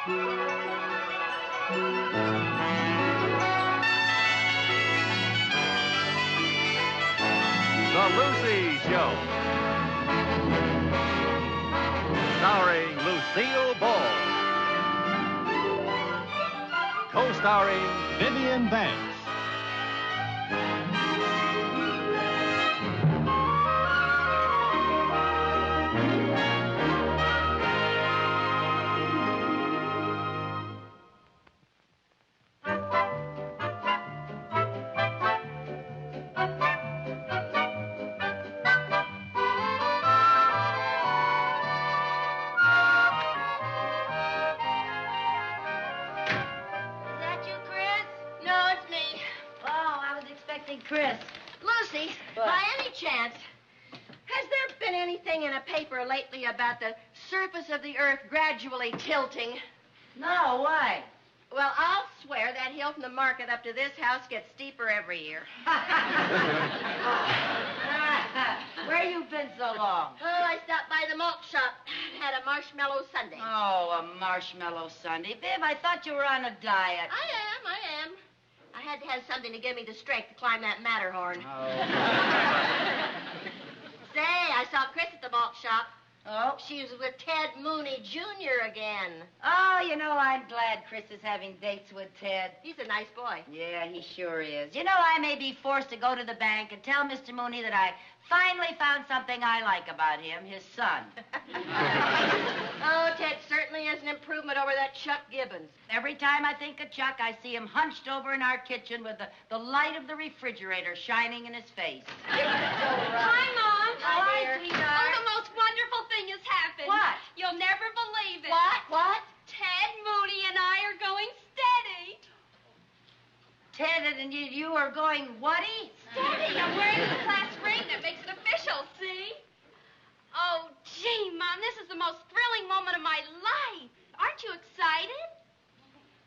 The Lucy Show. Starring Lucille Ball. Co-starring Vivian Banks. Chris. Lucy, what? By any chance, has there been anything in a paper lately about the surface of the Earth gradually tilting? No, why? Well, I'll swear that hill from the market up to this house gets steeper every year. Where you been so long? Oh, I stopped by the malt shop. Had a marshmallow sundae. Oh, a marshmallow sundae. Biv, I thought you were on a diet. I am. I had to have something to give me the strength to climb that Matterhorn. Oh. Say, I saw Chris at the malt shop. Oh? She was with Ted Mooney Jr. again. Oh, you know, I'm glad Chris is having dates with Ted. He's a nice boy. Yeah, he sure is. You know, I may be forced to go to the bank and tell Mr. Mooney that I finally found something I like about him, his son. Oh, Ted certainly is an improvement over that Chuck Gibbons. Every time I think of Chuck, I see him hunched over in our kitchen with the light of the refrigerator shining in his face. Hi, Mom. Hi, dear. Oh, the most wonderful thing has happened. What? You'll never believe it. What? Ted Mooney and I are going steady. Ted and you are going whatty? Steady. I'm wearing the class ring that makes it official, see? Oh, gee, Mom, this is the most thrilling moment of my life. Aren't you excited?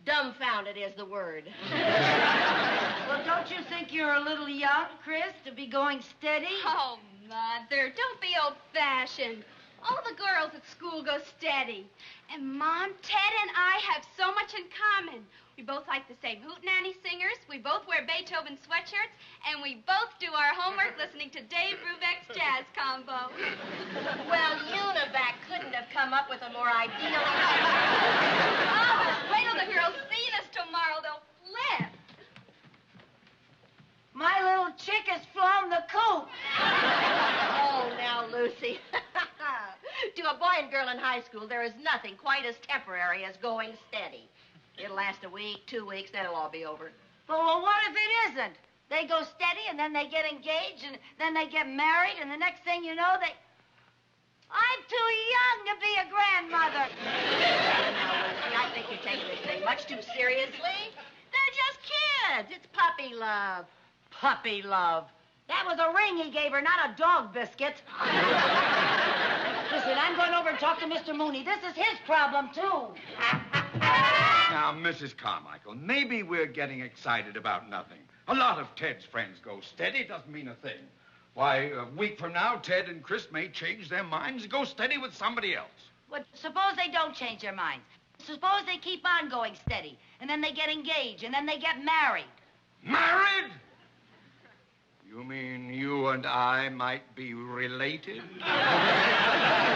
Dumbfounded is the word. Well, don't you think you're a little young, Chris, to be going steady? Oh, Mother, don't be old-fashioned. All the girls at school go steady. And, Mom, Ted and I have so much in common. We both like the same hootenanny singers, we both wear Beethoven sweatshirts, and we both do our homework listening to Dave Brubeck's jazz combo. Well, Univac couldn't have come up with a more ideal... Oh, wait till the girls see this tomorrow. They'll flip. My little chick has flown the coop. Oh, now, Lucy. To a boy and girl in high school, there is nothing quite as temporary as going steady. It'll last a week, 2 weeks, then it'll all be over. Well, what if it isn't? They go steady, and then they get engaged, and then they get married, and the next thing you know, they... I'm too young to be a grandmother. Now, Lucy, I think you're taking this thing much too seriously. They're just kids. It's puppy love. Puppy love. That was a ring he gave her, not a dog biscuit. Listen, I'm going over and talk to Mr. Mooney. This is his problem, too. Now, Mrs. Carmichael, maybe we're getting excited about nothing. A lot of Ted's friends go steady. Doesn't mean a thing. Why, a week from now, Ted and Chris may change their minds and go steady with somebody else. Well, suppose they don't change their minds. Suppose they keep on going steady, and then they get engaged, and then they get married. Married? You mean you and I might be related? That's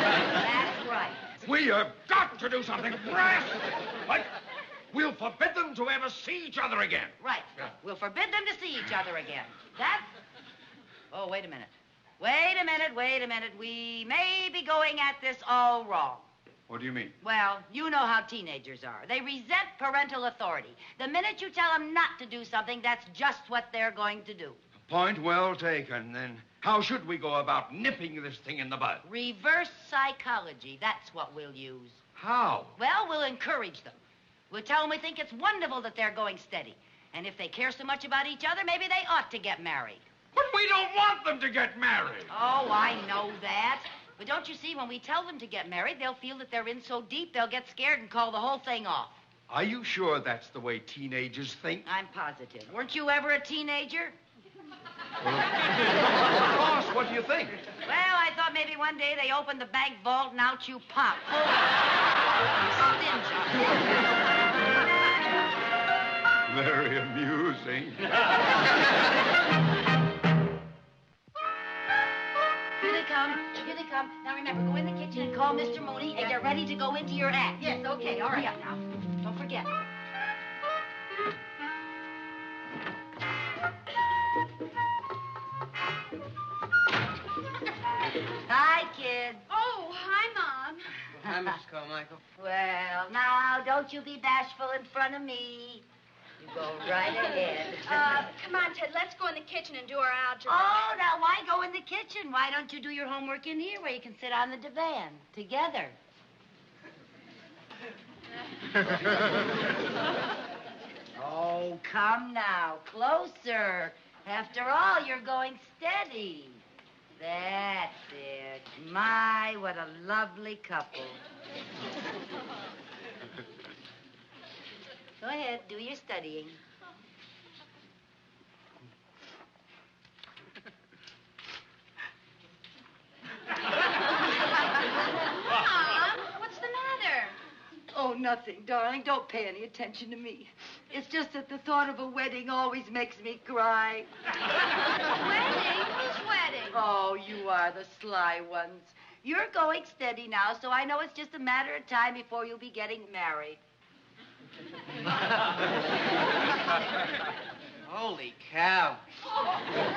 right. We have got to do something drastic. Like, we'll forbid them to ever see each other again. Right. We'll forbid them to see each other again. That... Oh, wait a minute. Wait a minute. We may be going at this all wrong. What do you mean? Well, you know how teenagers are. They resent parental authority. The minute you tell them not to do something, that's just what they're going to do. Point well taken. Then how should we go about nipping this thing in the bud? Reverse psychology. That's what we'll use. How? Well, we'll encourage them. We'll tell them we think it's wonderful that they're going steady. And if they care so much about each other, maybe they ought to get married. But we don't want them to get married. Oh, I know that. But don't you see, when we tell them to get married, they'll feel that they're in so deep, they'll get scared and call the whole thing off. Are you sure that's the way teenagers think? I'm positive. Weren't you ever a teenager? Well, of course. What do you think? Well, I thought maybe one day they opened the bank vault and out you pop. Full of stingy. Very amusing. Here they come. Here they come. Now remember, go in the kitchen and call Mr. Mooney and get ready to go into your act. Yes, okay, all right. Hurry up now. Don't forget. Hi, kids. Oh, hi, Mom. Hi, Mrs. Carmichael. Well, now, don't you be bashful in front of me. You go right ahead. Come on, Ted, let's go in the kitchen and do our algebra. Oh, now, why go in the kitchen? Why don't you do your homework in here where you can sit on the divan together? Oh, come now. Closer. After all, you're going steady. That's it. My, what a lovely couple. Go ahead, do your studying. Mom, what's the matter? Oh, nothing, darling. Don't pay any attention to me. It's just that the thought of a wedding always makes me cry. Wedding? Whose wedding? Oh, you are the sly ones. You're going steady now, so I know it's just a matter of time before you'll be getting married. Holy cow.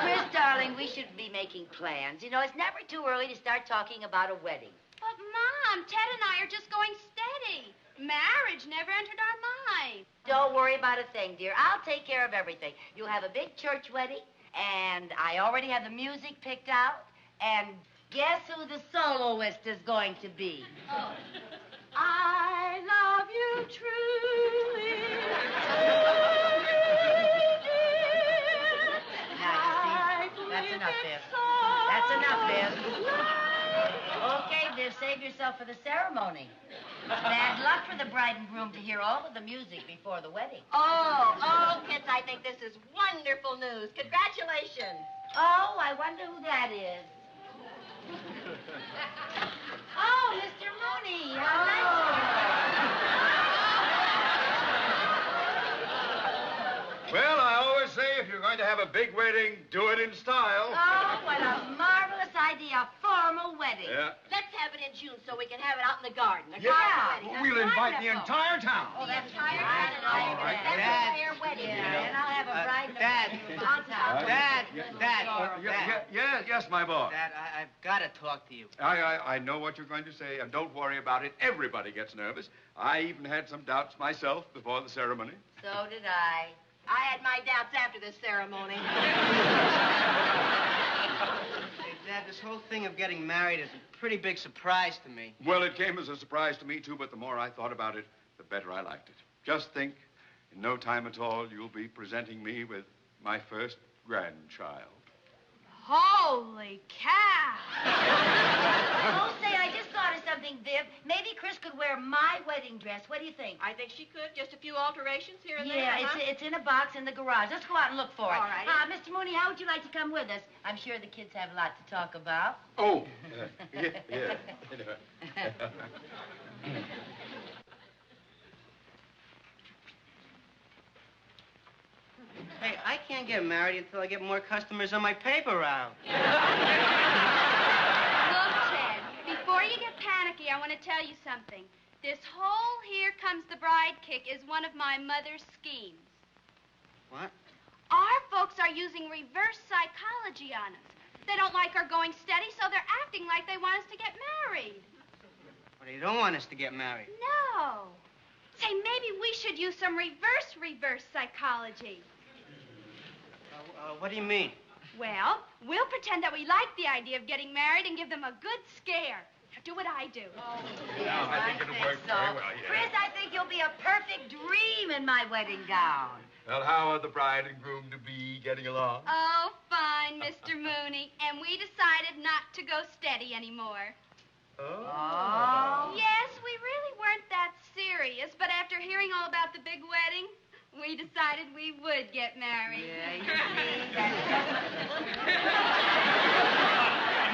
Chris, darling, we should be making plans. You know, it's never too early to start talking about a wedding. But, Mom, Ted and I are just going steady. Marriage never entered our mind. Don't worry about a thing, dear. I'll take care of everything. You'll have a big church wedding, and I already have the music picked out, and guess who the soloist is going to be? Oh. I love you truly. Now, you see, that's enough, Viv. That's enough, Viv. Okay, Viv, save yourself for the ceremony. Bad luck for the bride and groom to hear all of the music before the wedding. Oh, kids, I think this is wonderful news. Congratulations. Oh, I wonder who that is. Oh, Mr. Mooney. How Well, I always say if you're going to have a big wedding, do it in style. Oh, what a marvelous idea. A formal wedding. Yeah. Let's have it in June so we can have it out in the garden. A Yeah. garden wedding. That's We'll invite the wonderful. entire town. Oh, that's Entire right. town. All right. That's Dad. a fair wedding. Yeah, and I'll have a bride and a Dad. groom on top. Dad, Dad, Yes, my boy. Dad, I've got to talk to you. I know what you're going to say, and don't worry about it. Everybody gets nervous. I even had some doubts myself before the ceremony. So did I. I had my doubts after this ceremony. Hey, Dad, this whole thing of getting married is a pretty big surprise to me. Well, it came as a surprise to me, too, but the more I thought about it, the better I liked it. Just think, in no time at all, you'll be presenting me with my first grandchild. Holy cow. Oh, say, I just thought of something, Viv. Maybe Chris could wear my wedding dress. What do you think? I think she could. Just a few alterations here and there. Yeah, huh? it's in a box in the garage. Let's go out and look for it. All right. Mr. Mooney, how would you like to come with us? I'm sure the kids have a lot to talk about. Oh, yeah. Hey, I can't get married until I get more customers on my paper route. Look, Ted, before you get panicky, I want to tell you something. This whole Here Comes the Bride kick is one of my mother's schemes. What? Our folks are using reverse psychology on us. They don't like our going steady, so they're acting like they want us to get married. Well, they don't want us to get married. No. Say, maybe we should use some reverse psychology. What do you mean? Well, we'll pretend that we like the idea of getting married and give them a good scare. Now, do what I do. Yes, I think it'll work so. very well, yeah. Chris, I think you'll be a perfect dream in my wedding gown. Well, how are the bride and groom to be getting along? Oh, fine, Mr. Mooney. And we decided not to go steady anymore. Oh. Yes, we really weren't that serious, but after hearing all about the big wedding, we decided we would get married. Yeah, you see,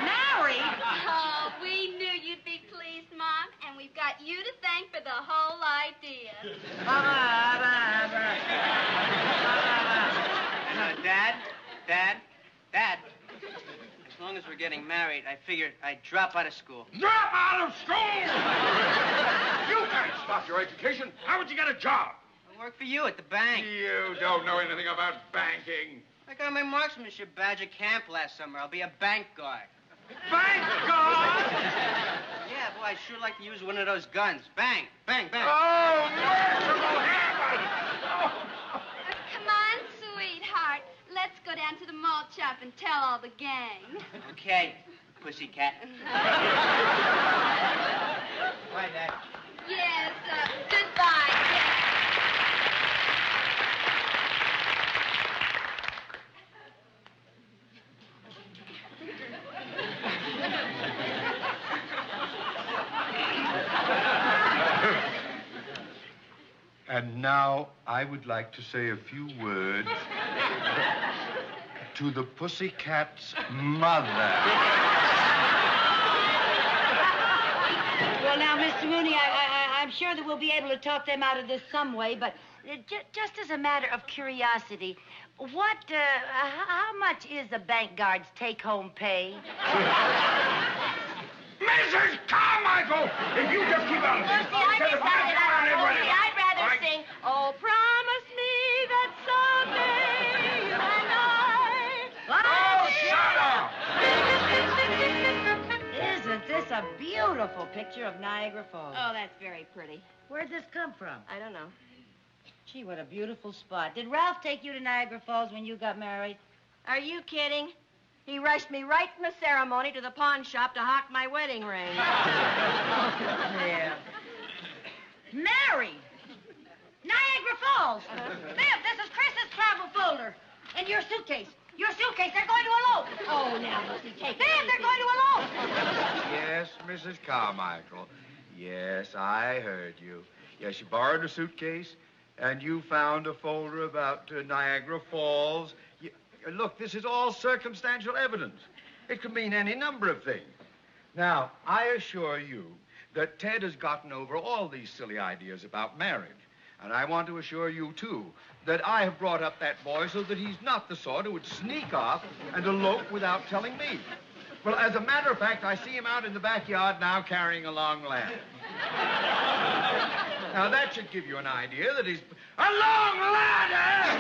married? Oh, we knew you'd be pleased, Mom, and we've got you to thank for the whole idea. Dad. As long as we're getting married, I figured I'd drop out of school. Drop out of school! You can't stop your education. How would you get a job? I'll work for you at the bank. You don't know anything about banking. I got my marksmanship badge at camp last summer. I'll be a bank guard. Bank guard? Yeah, boy, I'd sure like to use one of those guns. Bang, bang, bang. Oh, merciful heaven! Come on, sweetheart. Let's go down to the malt shop and tell all the gang. Okay, pussycat. Bye, Dad. Yes, goodbye, Jack. And now I would like to say a few words to the pussycat's mother. Well, now, Mr. Mooney, I'm sure that we'll be able to talk them out of this some way, but just as a matter of curiosity, how much is a bank guard's take-home pay? Mrs. Carmichael! If you just keep on... Lucy, I decided I'd rather sing, oh, promise me that someday you and I... Oh, shut up! Isn't this a beautiful picture of Niagara Falls? Oh, that's very pretty. Where'd this come from? I don't know. Gee, what a beautiful spot. Did Ralph take you to Niagara Falls when you got married? Are you kidding? He rushed me right from the ceremony to the pawn shop to hawk my wedding ring. Yeah. Married? Niagara Falls. Viv, this is Chris's travel folder. And your suitcase. Your suitcase. They're going to elope. Oh, now, Lucy, take it Viv, easy. they're going to elope. Yes, Mrs. Carmichael. Yes, I heard you. Yes, you borrowed a suitcase, and you found a folder about Niagara Falls. Look, this is all circumstantial evidence. It could mean any number of things. Now, I assure you that Ted has gotten over all these silly ideas about marriage. And I want to assure you, too, that I have brought up that boy so that he's not the sort who would sneak off and elope without telling me. Well, as a matter of fact, I see him out in the backyard now carrying a long ladder. Now, that should give you an idea that he's... A long ladder!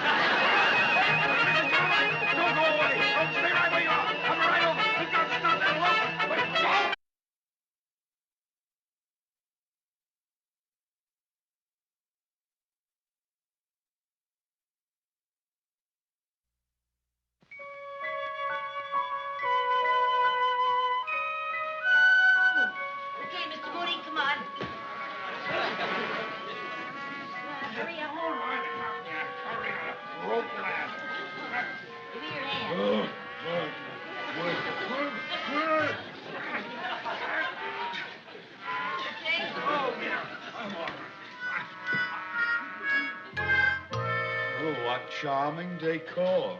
Don't go away! Don't stay right where you are! Come right over! We've got to stop that elope! Wait, go! Okay, Mr. Mooney, come on. Hurry up. Rope ladder. Give me your hand. Oh, what charming decor.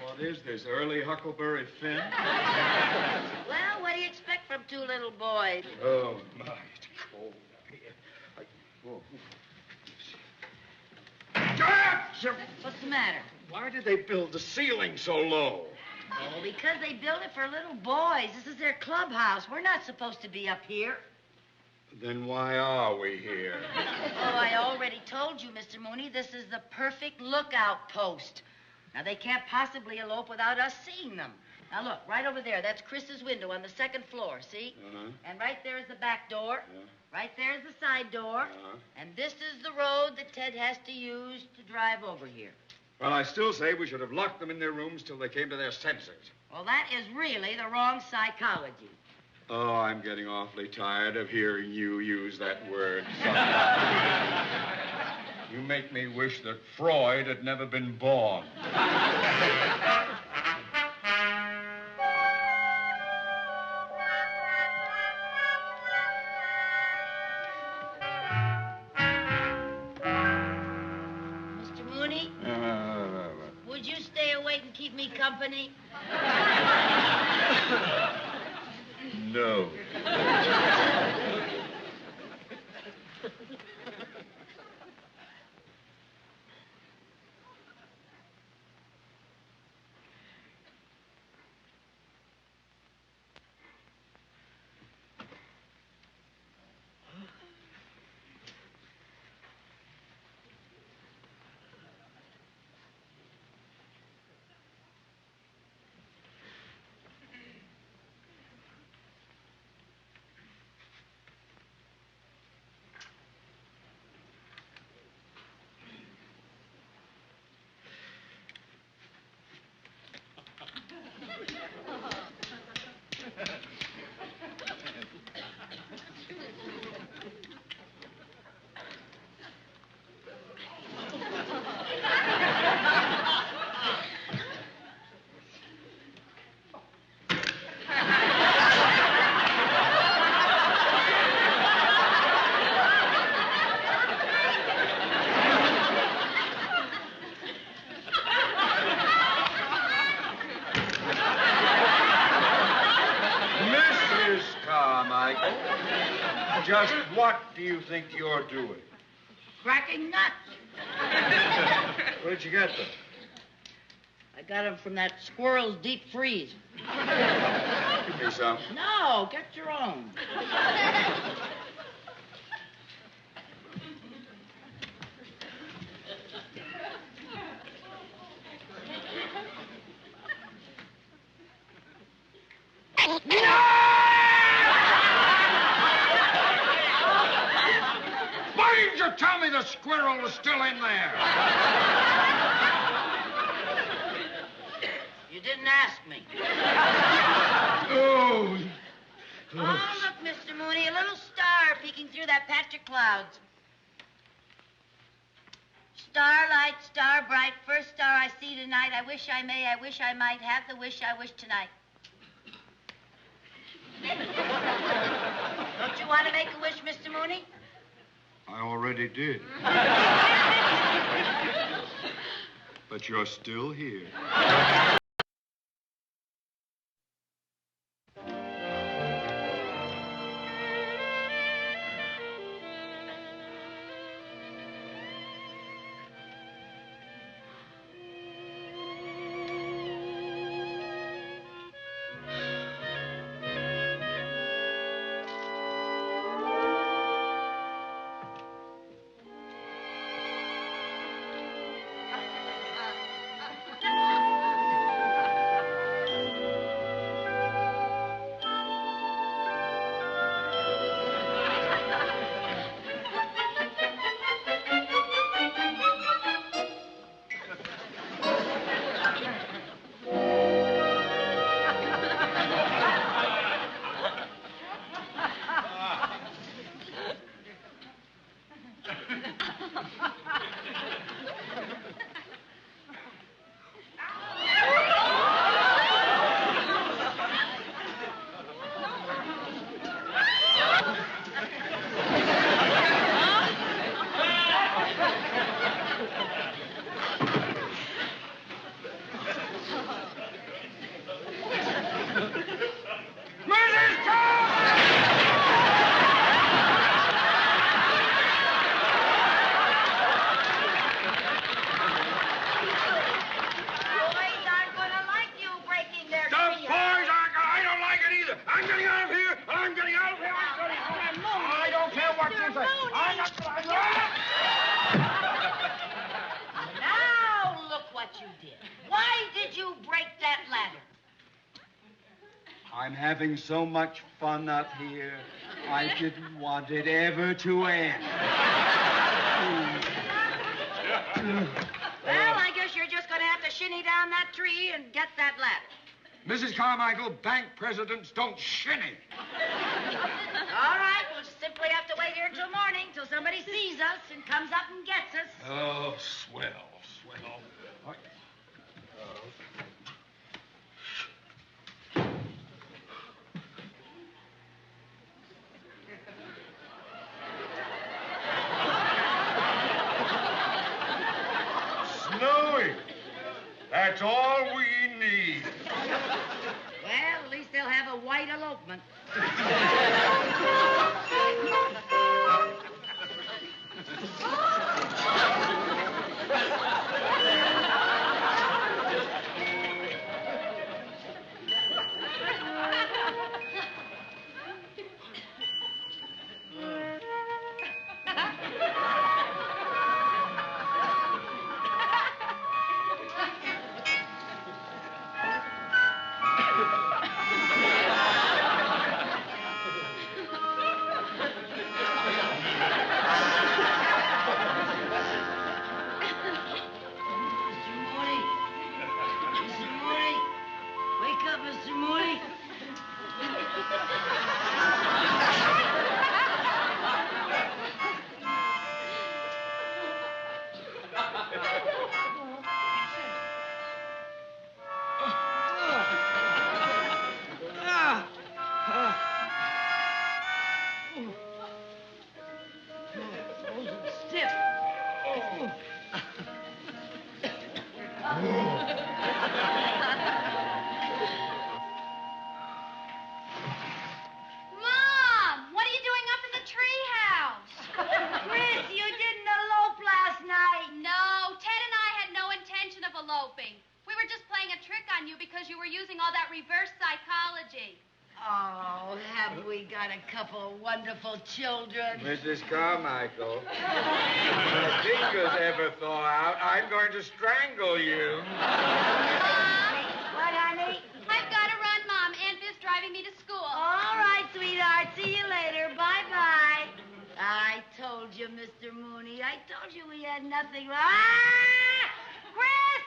What is this, early Huckleberry Finn? Well, what do you expect from two little boys? Oh, my, it's cold up here. What's the matter? Why did they build the ceiling so low? Oh, because they built it for little boys. This is their clubhouse. We're not supposed to be up here. Then why are we here? Oh, I already told you, Mr. Mooney, this is the perfect lookout post. Now, they can't possibly elope without us seeing them. Now, look, right over there, that's Chris's window on the second floor, see? Uh-huh. And right there is the back door. Yeah. Right there is the side door. Uh-huh. And this is the road that Ted has to use to drive over here. Well, I still say we should have locked them in their rooms till they came to their senses. Well, that is really the wrong psychology. Oh, I'm getting awfully tired of hearing you use that word. You make me wish that Freud had never been born. Mr. Mooney, would you stay awake and keep me company? No. Mrs. Carmichael, just what do you think you're doing? Cracking nuts. Where'd you get them? I got them from that squirrel's deep freeze. Give me some. No, get your own. Why didn't you tell me the squirrel was still in there? You didn't ask me. Oh. Oh, look, Mr. Mooney, a little star peeking through that patch of clouds. Starlight, star bright, first star I see tonight. I wish I may, I wish I might have the wish I wish tonight. Don't you want to make a wish, Mr. Mooney? I already did. But you're still here. Now look what you did. Why did you break that ladder? I'm having so much fun up here. I didn't want it ever to end. Well, I guess you're just going to have to shinny down that tree and get that ladder. Mrs. Carmichael, bank presidents don't shinny. All right, we'll simply have to wait here till morning, till somebody sees us and comes up and gets us. Oh, swell, swell. Snowy. That's all we need. Well, at least they'll have a white elopement. got a couple of wonderful children. Mrs. Carmichael, if your fingers ever thaw out, I'm going to strangle you. What, honey? I've got to run, Mom. Aunt Viv's driving me to school. All right, sweetheart. See you later. Bye-bye. I told you, Mr. Mooney. I told you we had nothing. Ah! Chris!